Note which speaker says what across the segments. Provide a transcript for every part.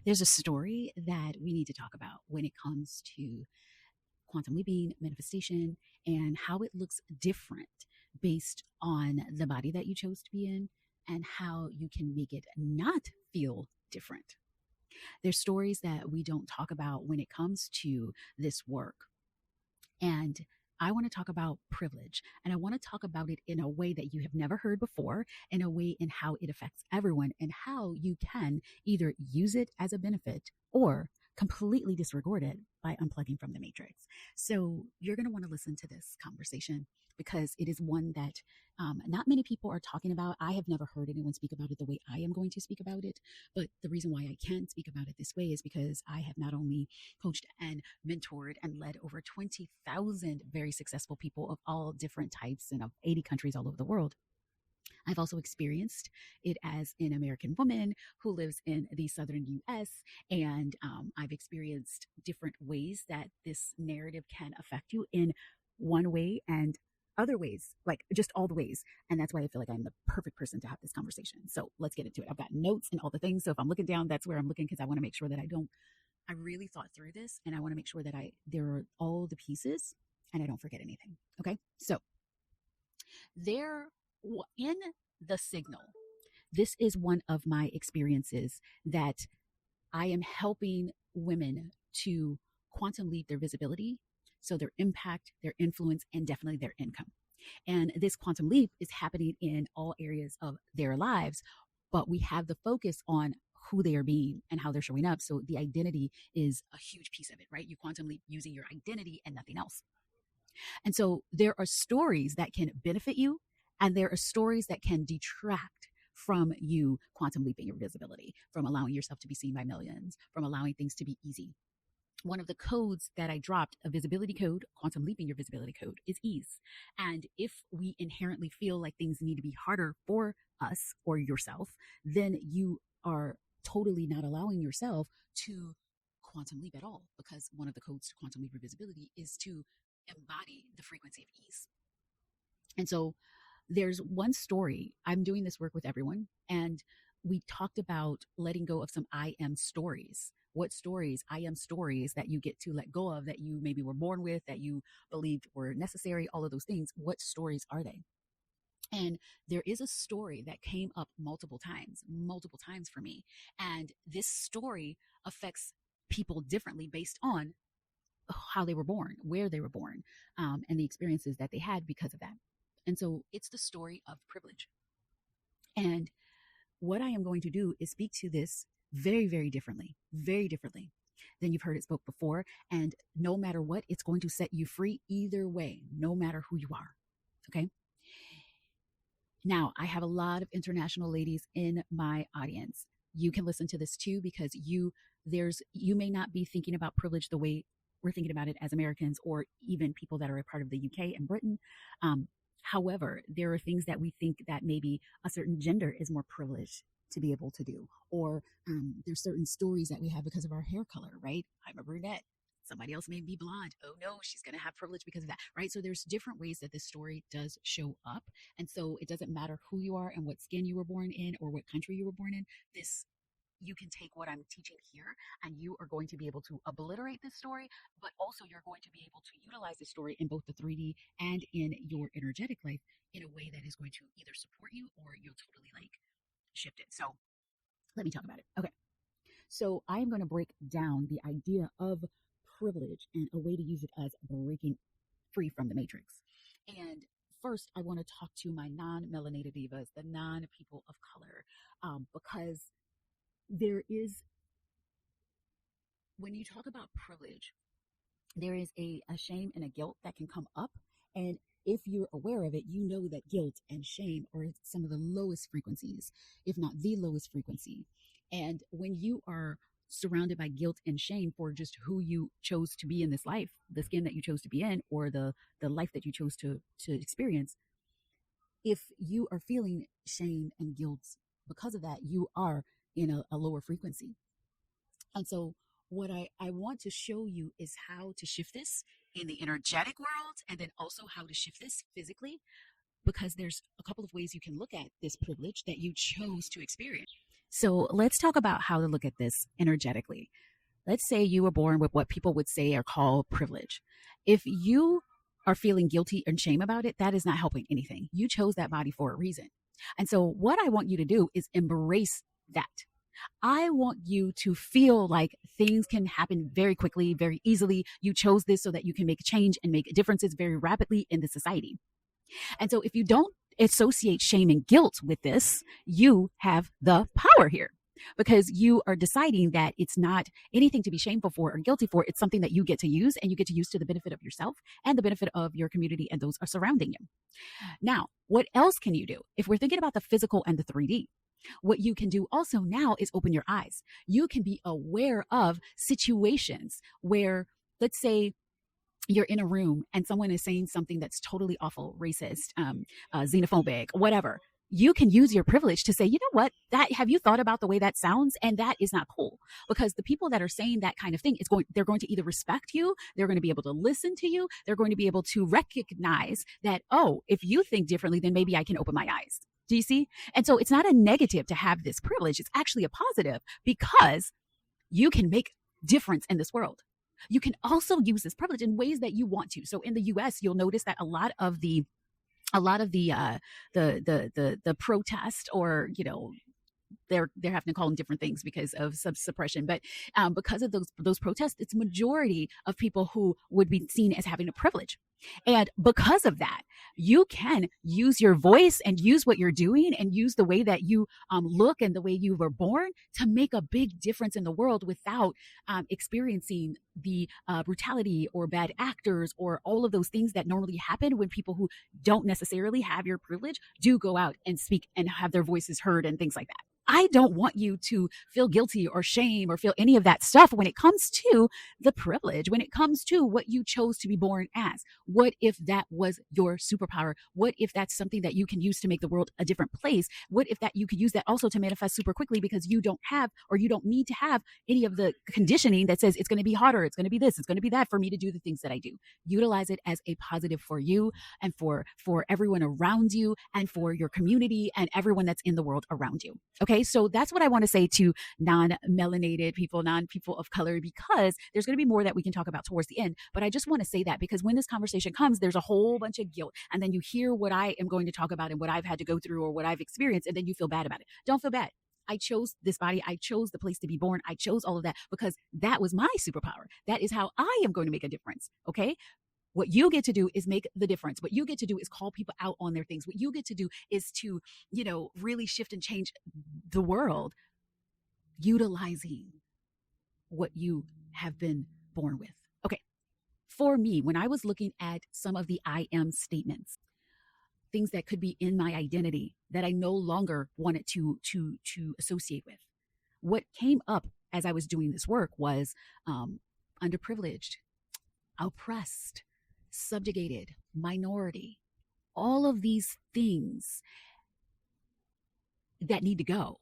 Speaker 1: There's a story that we need to talk about when it comes to quantum leaping, manifestation, and how it looks different based on the body that you chose to be in and how you can make it not feel different. There's stories that we don't talk about when it comes to this work. And I want to talk about privilege, and I want to talk about it in a way that you have never heard before, in a way in how it affects everyone and how you can either use it as a benefit or completely disregard it by unplugging from the matrix. So you're going to want to listen to this conversation because it is one that not many people are talking about. I have never heard anyone speak about it the way I am going to speak about it. But the reason why I can speak about it this way is because I have not only coached and mentored and led over 20,000 very successful people of all different types and of 80 countries all over the world. I've also experienced it as an American woman who lives in the southern US, and I've experienced different ways that this narrative can affect you in one way and other ways, like just all the ways. And that's why I feel like I'm the perfect person to have this conversation. So let's get into it. I've got notes and all the things. So if I'm looking down, that's where I'm looking because I want to make sure that I really thought through this and I want to make sure that there are all the pieces and I don't forget anything. Okay. So there in the signal, this is one of my experiences that I am helping women to quantum leap their visibility, so their impact, their influence, and definitely their income. And this quantum leap is happening in all areas of their lives, but we have the focus on who they are being and how they're showing up. So the identity is a huge piece of it, right? You quantum leap using your identity and nothing else. And so there are stories that can benefit you, and there are stories that can detract from you quantum leaping your visibility, from allowing yourself to be seen by millions, from allowing things to be easy. One of the codes that I dropped, a visibility code, quantum leaping your visibility code, is ease. And if we inherently feel like things need to be harder for us or yourself, then you are totally not allowing yourself to quantum leap at all, because one of the codes to quantum leap your visibility is to embody the frequency of ease. And so there's one story. I'm doing this work with everyone, and we talked about letting go of some I am stories. What stories, I am stories that you get to let go of, that you maybe were born with, that you believed were necessary, all of those things. What stories are they? And there is a story that came up multiple times for me. And this story affects people differently based on how they were born, where they were born, and the experiences that they had because of that. And so it's the story of privilege. And what I am going to do is speak to this very, very differently than you've heard it spoke before. And no matter what, it's going to set you free either way, no matter who you are. Okay. Now, I have a lot of international ladies in my audience. You can listen to this too, because you may not be thinking about privilege the way we're thinking about it as Americans, or even people that are a part of the UK and Britain. However, there are things that we think that maybe a certain gender is more privileged to be able to do, or there's certain stories that we have because of our hair color, right? I'm a brunette. Somebody else may be blonde. Oh no, she's going to have privilege because of that, right? So there's different ways that this story does show up. And so it doesn't matter who you are and what skin you were born in or what country you were born in. You can take what I'm teaching here and you are going to be able to obliterate this story, but also you're going to be able to utilize this story in both the 3D and in your energetic life in a way that is going to either support you or you'll totally shift it. So let me talk about it. Okay. So I am going to break down the idea of privilege and a way to use it as breaking free from the matrix. And first, I want to talk to my non-melanated divas, the non-people of color, because when you talk about privilege, there is a shame and a guilt that can come up. And if you're aware of it, you know that guilt and shame are some of the lowest frequencies, if not the lowest frequency. And when you are surrounded by guilt and shame for just who you chose to be in this life, the skin that you chose to be in, or the life that you chose to experience, if you are feeling shame and guilt because of that, you are in a lower frequency. And so what I want to show you is how to shift this in the energetic world, and then also how to shift this physically, because there's a couple of ways you can look at this privilege that you chose to experience. So let's talk about how to look at this energetically. Let's say you were born with what people would say or call privilege. If you are feeling guilty and shame about it, that is not helping anything. You chose that body for a reason. And so what I want you to do is embrace that. I want you to feel like things can happen very quickly, very easily. You chose this so that you can make change and make differences very rapidly in the society. And so if you don't associate shame and guilt with this, you have the power here, because you are deciding that it's not anything to be shameful for or guilty for. It's something that you get to use, and you get to use to the benefit of yourself and the benefit of your community and those are surrounding you. Now, what else can you do? If we're thinking about the physical and the 3D, what you can do also now is open your eyes. You can be aware of situations where, let's say, you're in a room and someone is saying something that's totally awful, racist, xenophobic, whatever. You can use your privilege to say, you know what, that have you thought about the way that sounds? And that is not cool, because the people that are saying that kind of thing they're going to either respect you, they're going to be able to listen to you, they're going to be able to recognize that, oh, if you think differently, then maybe I can open my eyes. Do you see? And so it's not a negative to have this privilege. It's actually a positive, because you can make difference in this world. You can also use this privilege in ways that you want to. So in the US, you'll notice that a lot of the protest, or they're having to call them different things because of suppression, but because of those protests, it's a majority of people who would be seen as having a privilege. And because of that, you can use your voice and use what you're doing and use the way that you look and the way you were born to make a big difference in the world without experiencing the brutality or bad actors or all of those things that normally happen when people who don't necessarily have your privilege do go out and speak and have their voices heard and things like that. I don't want you to feel guilty or shame or feel any of that stuff when it comes to the privilege, when it comes to what you chose to be born as. What if that was your superpower? What if that's something that you can use to make the world a different place? What if that you could use that also to manifest super quickly, because you don't have, or you don't need to have any of the conditioning that says it's going to be harder, it's going to be this, it's going to be that for me to do the things that I do. Utilize it as a positive for you and for everyone around you and for your community and everyone that's in the world around you. Okay, so that's what I want to say to non-melanated people, non-people of color, because there's going to be more that we can talk about towards the end. But I just want to say that because when this conversation comes, there's a whole bunch of guilt. And then you hear what I am going to talk about and what I've had to go through or what I've experienced, and then you feel bad about it. Don't feel bad. I chose this body. I chose the place to be born. I chose all of that because that was my superpower. That is how I am going to make a difference. Okay. What you get to do is make the difference. What you get to do is call people out on their things. What you get to do is to, really shift and change the world, utilizing what you have been born with. Okay. For me, when I was looking at some of the I am statements, things that could be in my identity that I no longer wanted to associate with, what came up as I was doing this work was underprivileged, oppressed, subjugated, minority, all of these things that need to go,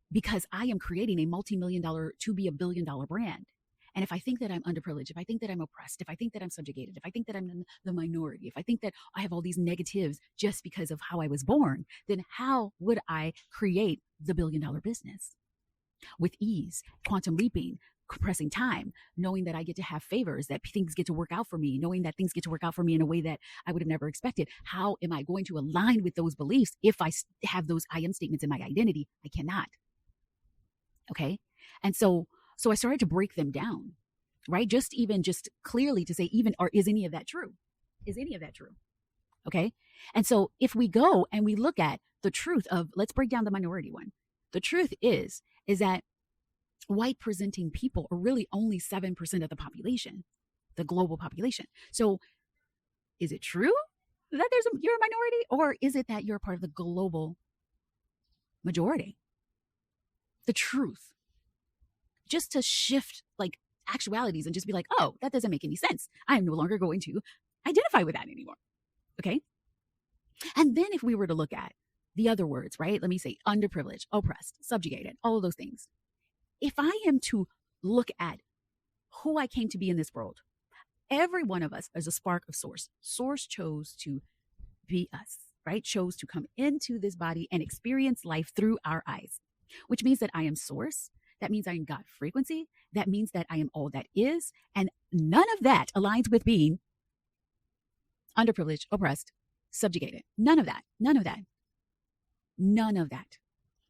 Speaker 1: because I am creating a multi-million-dollar to be a billion-dollar brand. And if I think that I'm underprivileged, if I think that I'm oppressed, if I think that I'm subjugated, if I think that I'm in the minority, if I think that I have all these negatives just because of how I was born, then how would I create the billion-dollar business? With ease, quantum leaping, compressing time, knowing that I get to have favors, that things get to work out for me, knowing that things get to work out for me in a way that I would have never expected. How am I going to align with those beliefs if I have those I am statements in my identity? I cannot. Okay. And so I started to break them down, right? Just clearly to say, or is any of that true? Is any of that true? Okay. And so if we go and we look at the truth of, let's break down the minority one. The truth is that white presenting people are really only 7% of the population, the global population. So is it true that you're a minority, or is it that you're a part of the global majority? The truth. Just to shift like actualities and just be like, oh, that doesn't make any sense. I'm no longer going to identify with that anymore. Okay. And then if we were to look at the other words, right? Let me say underprivileged, oppressed, subjugated, all of those things. If I am to look at who I came to be in this world, every one of us is a spark of source. Source chose to be us, right? Chose to come into this body and experience life through our eyes. which means that I am source. That means I am God frequency. That means that I am all that is. And none of that aligns with being underprivileged, oppressed, subjugated. None of that. None of that. None of that.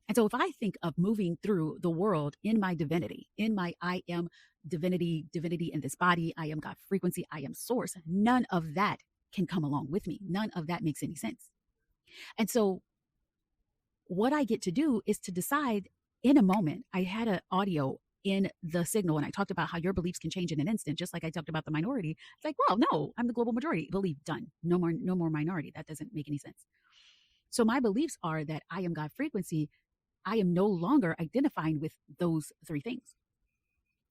Speaker 1: And so if I think of moving through the world in my divinity, in my I am divinity in this body, I am God frequency, I am source, none of that can come along with me. None of that makes any sense. And so what I get to do is to decide in a moment. I had an audio in the Signal, and I talked about how your beliefs can change in an instant, just like I talked about the minority. It's like, well, no, I'm the global majority. Belief, done. No more minority. That doesn't make any sense. So my beliefs are that I am God frequency. I am no longer identifying with those three things.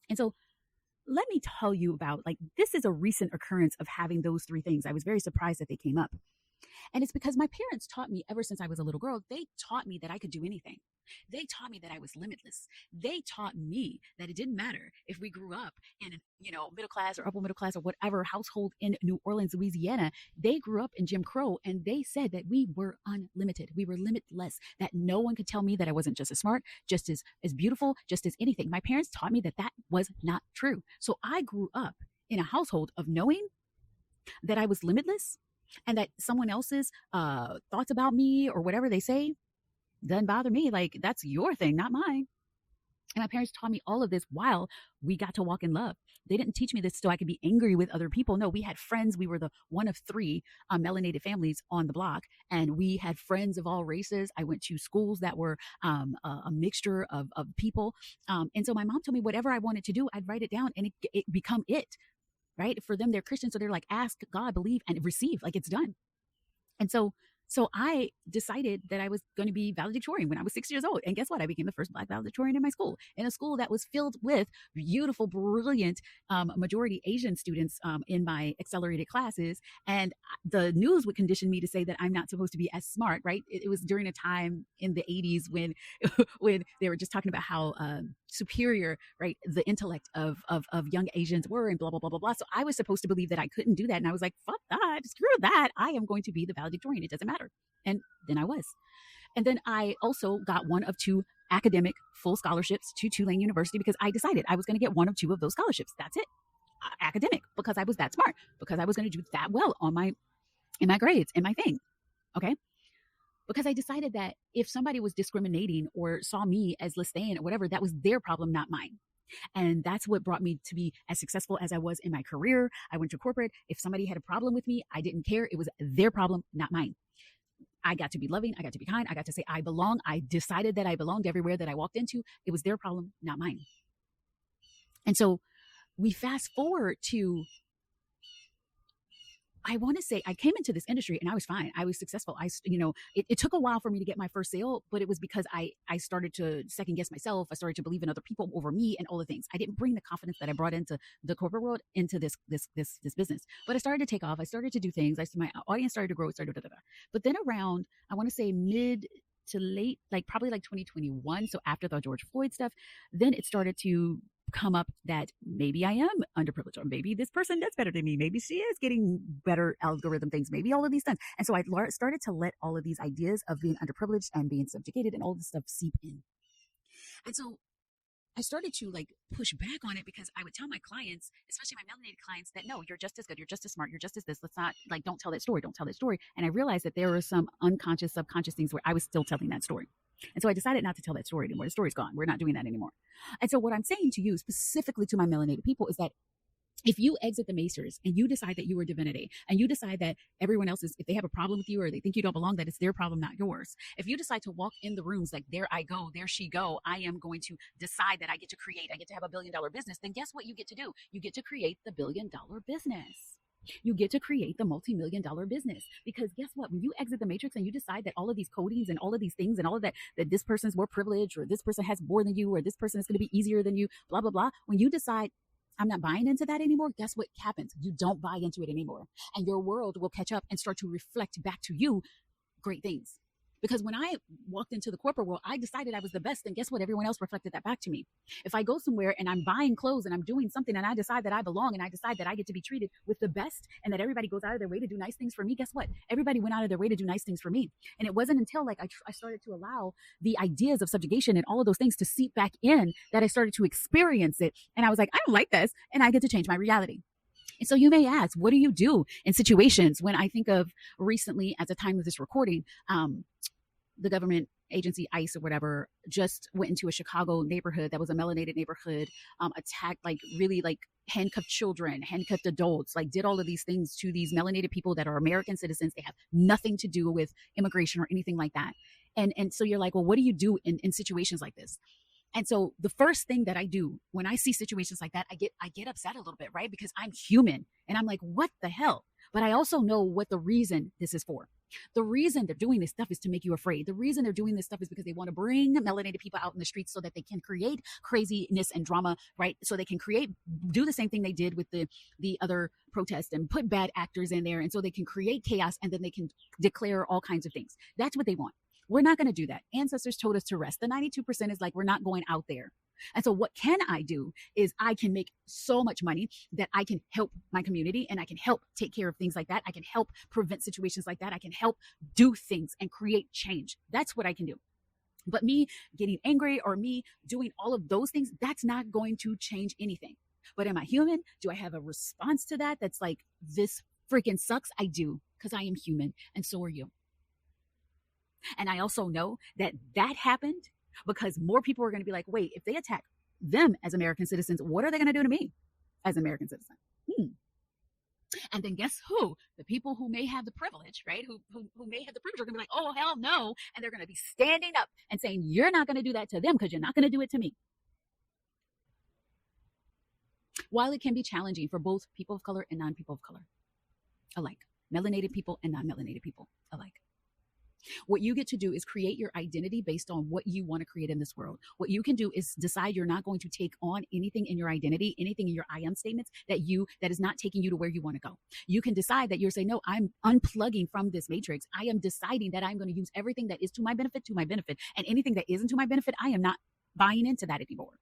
Speaker 1: And so let me tell you about, like, this is a recent occurrence of having those three things. I was very surprised that they came up. And it's because my parents taught me ever since I was a little girl, they taught me that I could do anything. They taught me that I was limitless. They taught me that it didn't matter if we grew up in, middle class or upper middle class or whatever household in New Orleans, Louisiana. They grew up in Jim Crow, and they said that we were unlimited. We were limitless, that no one could tell me that I wasn't just as smart, just as beautiful, just as anything. My parents taught me that that was not true. So I grew up in a household of knowing that I was limitless, and that someone else's thoughts about me or whatever they say doesn't bother me. Like, that's your thing, not mine. And my parents taught me all of this while we got to walk in love. They didn't teach me this so I could be angry with other people. No, we had friends. We were the one of three melanated families on the block, and we had friends of all races. I went to schools that were a mixture of people. And so my mom told me whatever I wanted to do, I'd write it down and it become it. Right? For them, they're Christians. So they're like, ask God, believe, and receive, like it's done. And so I decided that I was going to be valedictorian when I was 6 years old. And guess what? I became the first Black valedictorian in my school, in a school that was filled with beautiful, brilliant, majority Asian students in my accelerated classes. And the news would condition me to say that I'm not supposed to be as smart, right? It was during a time in the 80s when when they were just talking about how superior, right, the intellect of young Asians were, and blah, blah, blah, blah, blah. So I was supposed to believe that I couldn't do that. And I was like, fuck that, screw that. I am going to be the valedictorian. It doesn't matter. And then I was. And then I also got one of two academic full scholarships to Tulane University because I decided I was going to get one of two of those scholarships. That's it. Academic, because I was that smart, because I was going to do that well in my grades, in my thing. Okay. Because I decided that if somebody was discriminating or saw me as less than or whatever, that was their problem, not mine. And that's what brought me to be as successful as I was in my career. I went to corporate. If somebody had a problem with me, I didn't care. It was their problem, not mine. I got to be loving. I got to be kind. I got to say I belong. I decided that I belonged everywhere that I walked into. It was their problem, not mine. And so we fast forward to, I want to say I came into this industry and I was fine. I was successful. It took a while for me to get my first sale, but it was because I started to second guess myself. I started to believe in other people over me and all the things. I didn't bring the confidence that I brought into the corporate world into this business. But I started to take off. I started to do things. My audience started to grow. But then around, I want to say mid to late, probably 2021. So after the George Floyd stuff, then it started to come up that maybe I am underprivileged, or maybe this person does better than me. Maybe she is getting better algorithm things. Maybe all of these things. And so I started to let all of these ideas of being underprivileged and being subjugated and all this stuff seep in. And so I started to push back on it, because I would tell my clients, especially my melanated clients, that no, you're just as good, you're just as smart, you're just as this. Let's not don't tell that story. And I realized that there were some unconscious, subconscious things where I was still telling that story. And so I decided not to tell that story anymore. The story's gone. We're not doing that anymore. And so what I'm saying to you, specifically to my melanated people, is that if you exit the Macers and you decide that you are divinity, and you decide that everyone else is, if they have a problem with you or they think you don't belong, that it's their problem, not yours. If you decide to walk in the rooms like, there I go, there she go, I am going to decide that I get to have $1 billion business, then guess what you get to do? You get to create the $1 billion business. You get to create the multi-million-dollar business, because guess what? When you exit the matrix and you decide that all of these codings and all of these things and all of that this person's more privileged, or this person has more than you, or this person is going to be easier than you, blah, blah, blah. When you decide, I'm not buying into that anymore, guess what happens? You don't buy into it anymore. And your world will catch up and start to reflect back to you great things. Because when I walked into the corporate world, I decided I was the best. And guess what? Everyone else reflected that back to me. If I go somewhere and I'm buying clothes and I'm doing something and I decide that I belong and I decide that I get to be treated with the best and that everybody goes out of their way to do nice things for me, guess what? Everybody went out of their way to do nice things for me. And it wasn't until like I started to allow the ideas of subjugation and all of those things to seep back in that I started to experience it. And I was like, I don't like this. And I get to change my reality. And so you may ask, what do you do in situations? When I think of recently, at the time of this recording, the government agency ICE or whatever just went into a Chicago neighborhood that was a melanated neighborhood, attacked, like really like handcuffed children, handcuffed adults, like did all of these things to these melanated people that are American citizens. They have nothing to do with immigration or anything like that. And so you're like, well, what do you do in situations like this? And so the first thing that I do when I see situations like that, I get upset a little bit, right? Because I'm human and I'm like, what the hell? But I also know what the reason this is for. The reason they're doing this stuff is to make you afraid. The reason they're doing this stuff is because they want to bring melanated people out in the streets so that they can create craziness and drama, right? So they can do the same thing they did with the other protests and put bad actors in there. And so they can create chaos and then they can declare all kinds of things. That's what they want. We're not going to do that. Ancestors told us to rest. The 92% is like, we're not going out there. And so what can I do is I can make so much money that I can help my community and I can help take care of things like that. I can help prevent situations like that. I can help do things and create change. That's what I can do. But me getting angry or me doing all of those things, that's not going to change anything. But am I human? Do I have a response to that? That's like, this freaking sucks. I do, because I am human and so are you. And I also know that happened because more people are going to be like, wait, if they attack them as American citizens, what are they going to do to me as an American citizen? And then guess who? The people who may have the privilege, right? Who may have the privilege are going to be like, oh, hell no. And they're going to be standing up and saying, you're not going to do that to them because you're not going to do it to me. While it can be challenging for both people of color and non-people of color alike, melanated people and non-melanated people alike. What you get to do is create your identity based on what you want to create in this world. What you can do is decide you're not going to take on anything in your identity, anything in your I am statements that is not taking you to where you want to go. You can decide that you're saying, no, I'm unplugging from this matrix. I am deciding that I'm going to use everything that is to my benefit, and anything that isn't to my benefit, I am not buying into that anymore.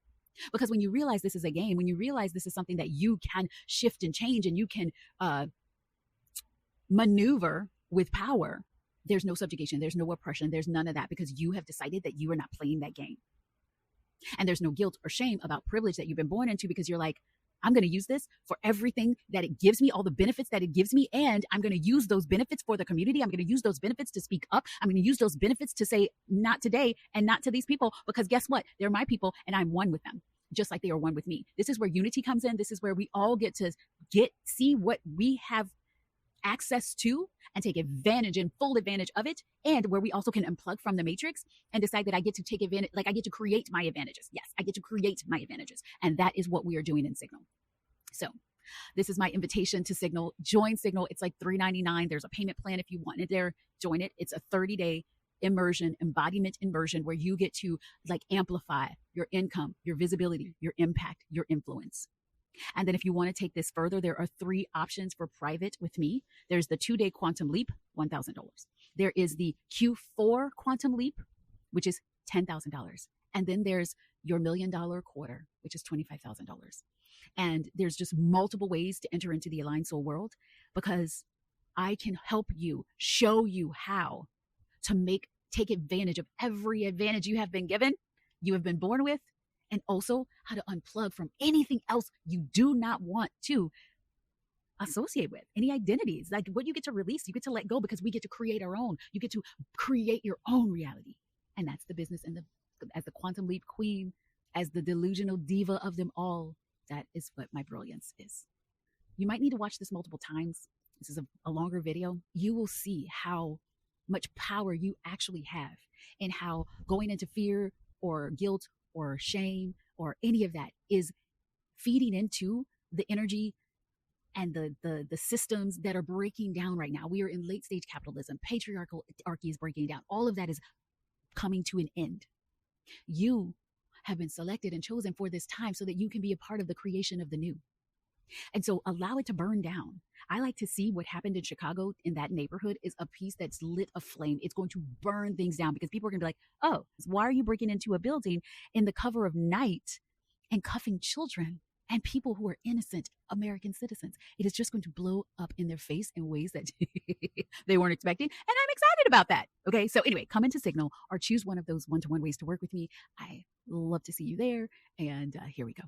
Speaker 1: Because when you realize this is a game, when you realize this is something that you can shift and change and you can maneuver with power, there's no subjugation, there's no oppression, there's none of that, because you have decided that you are not playing that game. And there's no guilt or shame about privilege that you've been born into, because you're like, I'm going to use this for everything that it gives me, all the benefits that it gives me, and I'm going to use those benefits for the community. I'm going to use those benefits to speak up. I'm going to use those benefits to say, not today and not to these people, because guess what? They're my people and I'm one with them, just like they are one with me. This is where unity comes in. This is where we all get to see what we have access to and take advantage and full advantage of it, and where we also can unplug from the matrix and decide that I get to take advantage, like I get to create my advantages. Yes, I get to create my advantages. And that is what we are doing in Signal. So this is my invitation to Signal. Join Signal. It's like $3.99. There's a payment plan if you want it there. Join it. It's a 30-day embodiment immersion where you get to like amplify your income, your visibility, your impact, your influence. And then if you want to take this further, there are 3 options for private with me. There's the 2-day quantum leap, $1,000. There is the Q4 quantum leap, which is $10,000. And then there's your $1 million quarter, which is $25,000. And there's just multiple ways to enter into the Aligned Soul world, because I can help you, show you how to take advantage of every advantage you have been given, you have been born with, and also how to unplug from anything else you do not want to associate with, any identities. Like what you get to release, you get to let go, because we get to create our own. You get to create your own reality. And that's the business. And as the quantum leap queen, as the delusional diva of them all, that is what my brilliance is. You might need to watch this multiple times. This is a longer video. You will see how much power you actually have, and how going into fear or guilt or shame or any of that is feeding into the energy and the systems that are breaking down right now. We are in late stage capitalism. Patriarchy is breaking down. All of that is coming to an end. You have been selected and chosen for this time so that you can be a part of the creation of the new. And so allow it to burn down. I like to see what happened in Chicago in that neighborhood is a piece that's lit a flame. It's going to burn things down because people are going to be like, oh, why are you breaking into a building in the cover of night and cuffing children and people who are innocent American citizens? It is just going to blow up in their face in ways that they weren't expecting. And I'm excited about that. Okay. So anyway, come into Signal or choose one of those one-to-one ways to work with me. I love to see you there. And here we go.